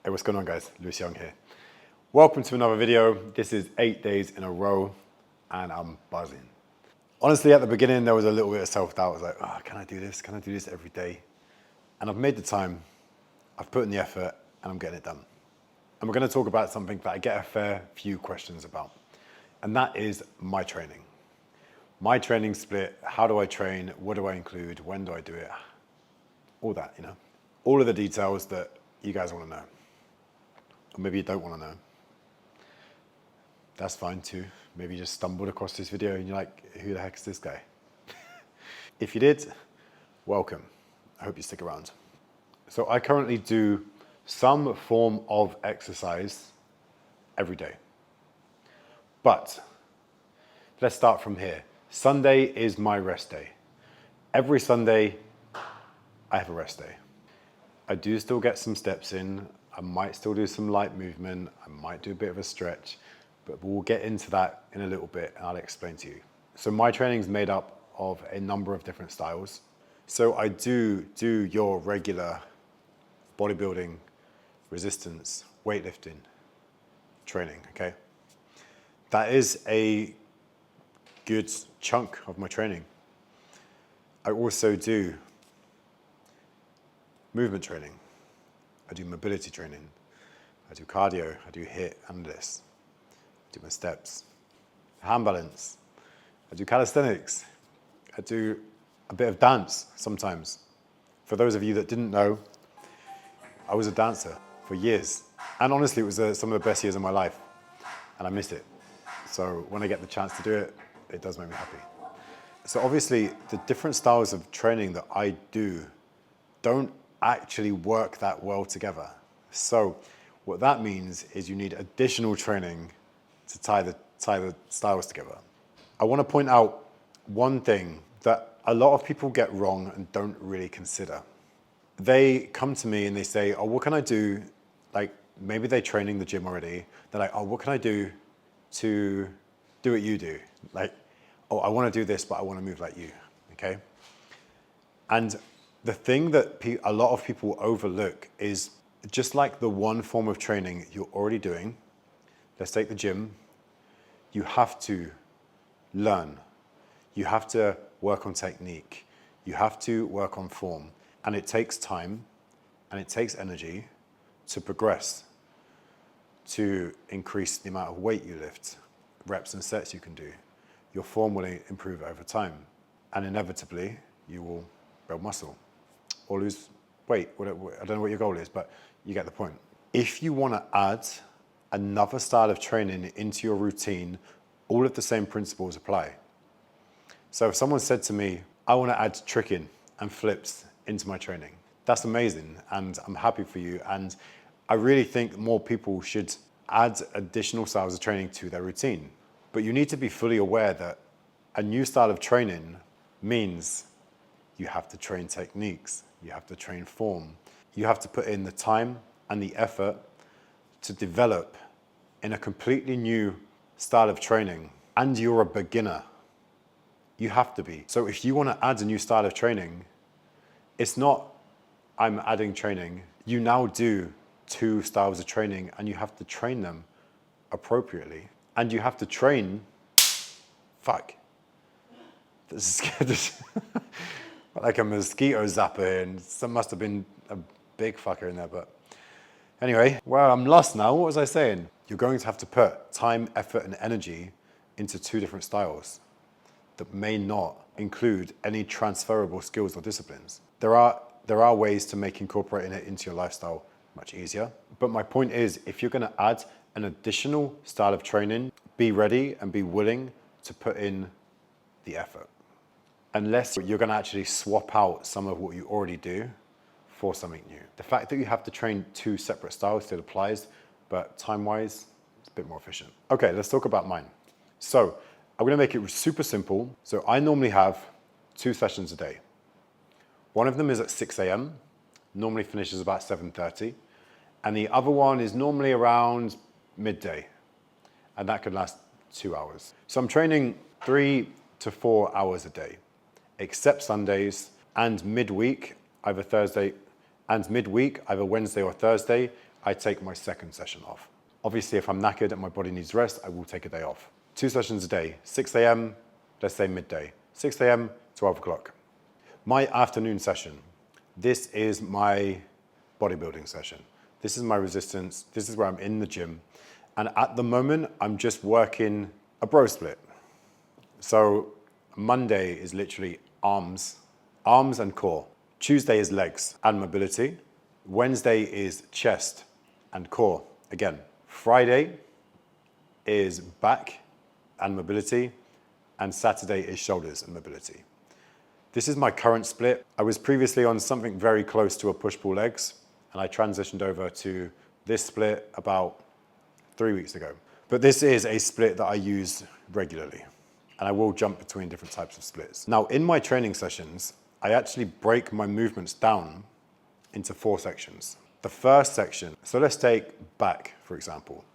Hey, what's going on guys? Lewis Young here. Welcome to another video. This is 8 days in a row and I'm buzzing. Honestly, at the beginning, there was a little bit of self-doubt. I was like, oh, can I do this? Can I do this every day? And I've made the time, I've put in the effort and I'm getting it done. And we're gonna talk about something that I get a fair few questions about. And that is my training. My training split, how do I train? What do I include? When do I do it? All that, you know? All of the details that you guys wanna know. Or maybe you don't want to know. That's fine too. Maybe you just stumbled across this video and you're like, who the heck is this guy? If you did, welcome. I hope you stick around. So I currently do some form of exercise every day. But let's start from here. Sunday is my rest day. Every Sunday, I have a rest day. I do still get some steps in. I might still do some light movement. I might do a bit of a stretch, but we'll get into that in a little bit and I'll explain to you. So my training is made up of a number of different styles. So I do your regular bodybuilding, resistance, weightlifting training, okay? That is a good chunk of my training. I also do movement training. I do mobility training, I do cardio, I do HIIT and this. I do my steps, hand balance, I do calisthenics, I do a bit of dance sometimes. For those of you that didn't know, I was a dancer for years. And honestly, it was some of the best years of my life and I missed it. So when I get the chance to do it, it does make me happy. So obviously the different styles of training that I do don't actually work that well together. So what that means is you need additional training to tie the styles together. I want to point out one thing that a lot of people get wrong and don't really consider. They come to me and they say, oh, what can I do? Like maybe they're training the gym already. They're like, oh, what can I do to do what you do? Like, oh, I want to do this, but I want to move like you, okay? And the thing that a lot of people overlook is just like the one form of training you're already doing, let's take the gym, you have to learn. You have to work on technique. You have to work on form. And it takes time and it takes energy to progress, to increase the amount of weight you lift, reps and sets you can do. Your form will improve over time. And inevitably, you will build muscle or lose weight. I don't know what your goal is, but you get the point. If you want to add another style of training into your routine, all of the same principles apply. So if someone said to me, I want to add tricking and flips into my training, that's amazing and I'm happy for you. And I really think more people should add additional styles of training to their routine. But you need to be fully aware that a new style of training means you have to train techniques, you have to train form, you have to put in the time and the effort to develop in a completely new style of training. And you're a beginner. You have to be. So if you want to add a new style of training, it's not I'm adding training. You now do 2 styles of training and you have to train them appropriately. And you have to train, like a mosquito zapper, and some must have been a big fucker in there, but anyway, well, I'm lost now. What was I saying? You're going to have to put time, effort, and energy into 2 different styles that may not include any transferable skills or disciplines. There are ways to make incorporating it into your lifestyle much easier. But my point is, if you're going to add an additional style of training, be ready and be willing to put in the effort. Unless you're going to actually swap out some of what you already do for something new. The fact that you have to train 2 separate styles still applies, but time-wise, it's a bit more efficient. Okay, let's talk about mine. So I'm going to make it super simple. So I normally have 2 sessions a day. One of them is at 6 a.m., normally finishes about 7:30, and the other one is normally around midday, and that could last 2 hours. So I'm training 3 to 4 hours a day, except Sundays and midweek, either Wednesday or Thursday, I take my second session off. Obviously, if I'm knackered and my body needs rest, I will take a day off. 2 sessions a day, 6 a.m., let's say midday, 6 a.m., 12 o'clock. My afternoon session, this is my bodybuilding session. This is my resistance. This is where I'm in the gym. And at the moment, I'm just working a bro split. So Monday is literally arms and core. Tuesday is legs and mobility. Wednesday is chest and core again. Friday is back and mobility, and Saturday is shoulders and mobility. This is my current split. I was previously on something very close to a push-pull legs, and I transitioned over to this split about 3 weeks ago. But this is a split that I use regularly, and I will jump between different types of splits. Now, in my training sessions, I actually break my movements down into 4 sections. The first section, so let's take back, for example.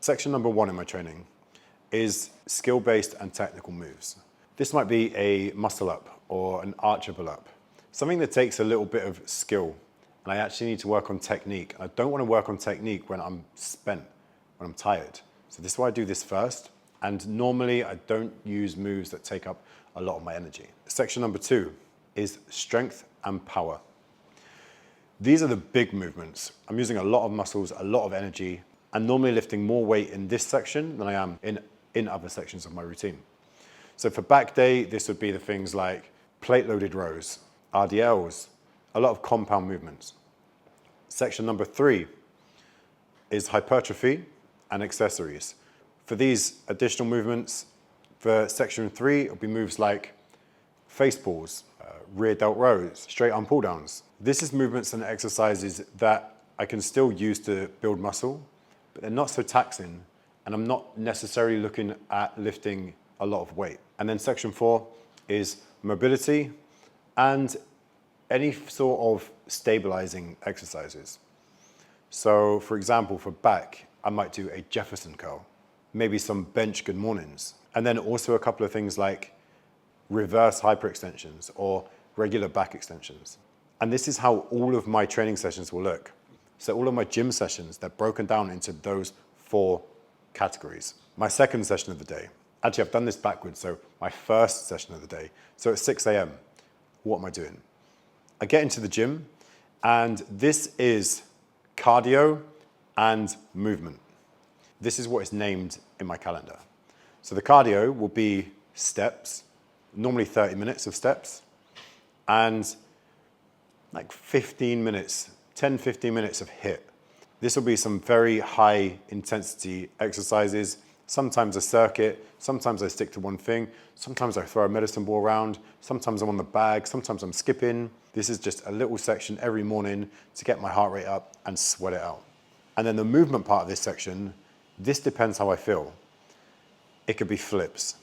Section number 1 in my training is skill-based and technical moves. This might be a muscle up or an archable up, something that takes a little bit of skill, and I actually need to work on technique. I don't want to work on technique when I'm spent, when I'm tired. So this is why I do this first, and normally I don't use moves that take up a lot of my energy. Section number 2 is strength and power. These are the big movements. I'm using a lot of muscles, a lot of energy, and normally lifting more weight in this section than I am in other sections of my routine. So for back day, this would be the things like plate loaded rows, RDLs, a lot of compound movements. Section number 3 is hypertrophy and accessories. For these additional movements, for section 3, it'll be moves like face pulls, rear delt rows, straight arm pull downs. This is movements and exercises that I can still use to build muscle, but they're not so taxing, and I'm not necessarily looking at lifting a lot of weight. And then section 4 is mobility and any sort of stabilizing exercises. So for example, for back, I might do a Jefferson curl, maybe some bench good mornings, and then also a couple of things like reverse hyperextensions or regular back extensions. And this is how all of my training sessions will look. So all of my gym sessions, they're broken down into those 4 categories. My second session of the day, actually I've done this backwards, so my first session of the day. So at 6 a.m., what am I doing? I get into the gym, and this is cardio and movement. This is what is named in my calendar. So the cardio will be steps, normally 30 minutes of steps, and like 15 minutes, 10, 15 minutes of HIIT. This will be some very high intensity exercises, sometimes a circuit, sometimes I stick to one thing, sometimes I throw a medicine ball around, sometimes I'm on the bag, sometimes I'm skipping. This is just a little section every morning to get my heart rate up and sweat it out. And then the movement part of this section, this depends how I feel. It could be flips,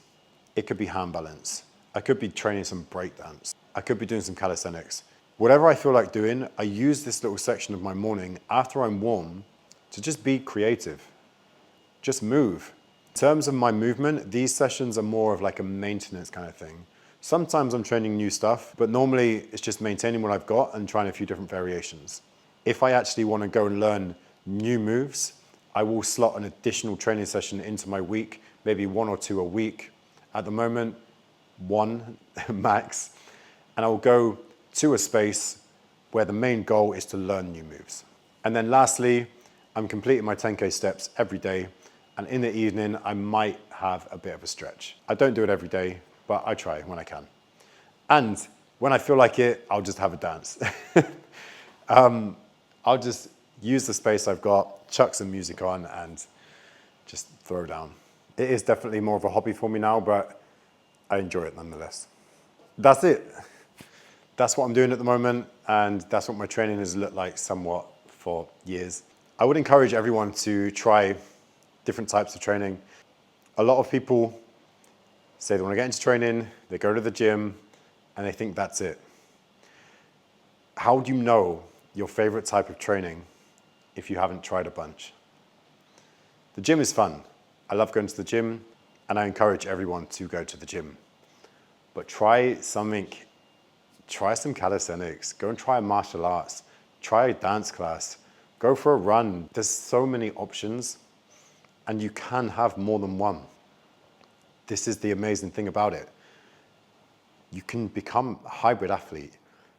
it could be hand balance, I could be training some breakdance, I could be doing some calisthenics. Whatever I feel like doing, I use this little section of my morning after I'm warm to just be creative, just move. In terms of my movement, these sessions are more of like a maintenance kind of thing. Sometimes I'm training new stuff, but normally it's just maintaining what I've got and trying a few different variations. If I actually want to go and learn new moves, I will slot an additional training session into my week, maybe 1 or 2 a week. At the moment, 1 max, and I will go to a space where the main goal is to learn new moves. And then lastly, I'm completing my 10K steps every day, and in the evening, I might have a bit of a stretch. I don't do it every day, but I try when I can. And when I feel like it, I'll just have a dance. I'll just use the space I've got, chuck some music on, and just throw down. It is definitely more of a hobby for me now, but I enjoy it nonetheless. That's it. That's what I'm doing at the moment, and that's what my training has looked like somewhat for years. I would encourage everyone to try different types of training. A lot of people say they want to get into training, they go to the gym, and they think that's it. How do you know your favorite type of training if you haven't tried a bunch? The gym is fun. I love going to the gym, and I encourage everyone to go to the gym. But try something. Try some calisthenics, go and try martial arts, try a dance class, Go for a run. There's so many options, and you can have more than one. This is the amazing thing about it. You can become a hybrid athlete.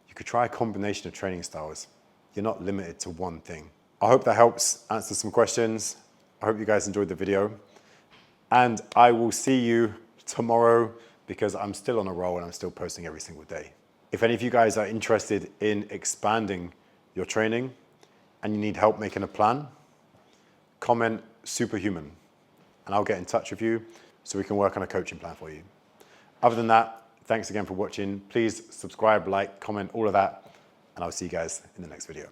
You could try a combination of training styles. You're not limited to one thing. I hope that helps answer some questions. I hope you guys enjoyed the video. And I will see you tomorrow because I'm still on a roll and I'm still posting every single day. If any of you guys are interested in expanding your training and you need help making a plan, comment superhuman and I'll get in touch with you so we can work on a coaching plan for you. Other than that, thanks again for watching. Please subscribe, like, comment, all of that, and I'll see you guys in the next video.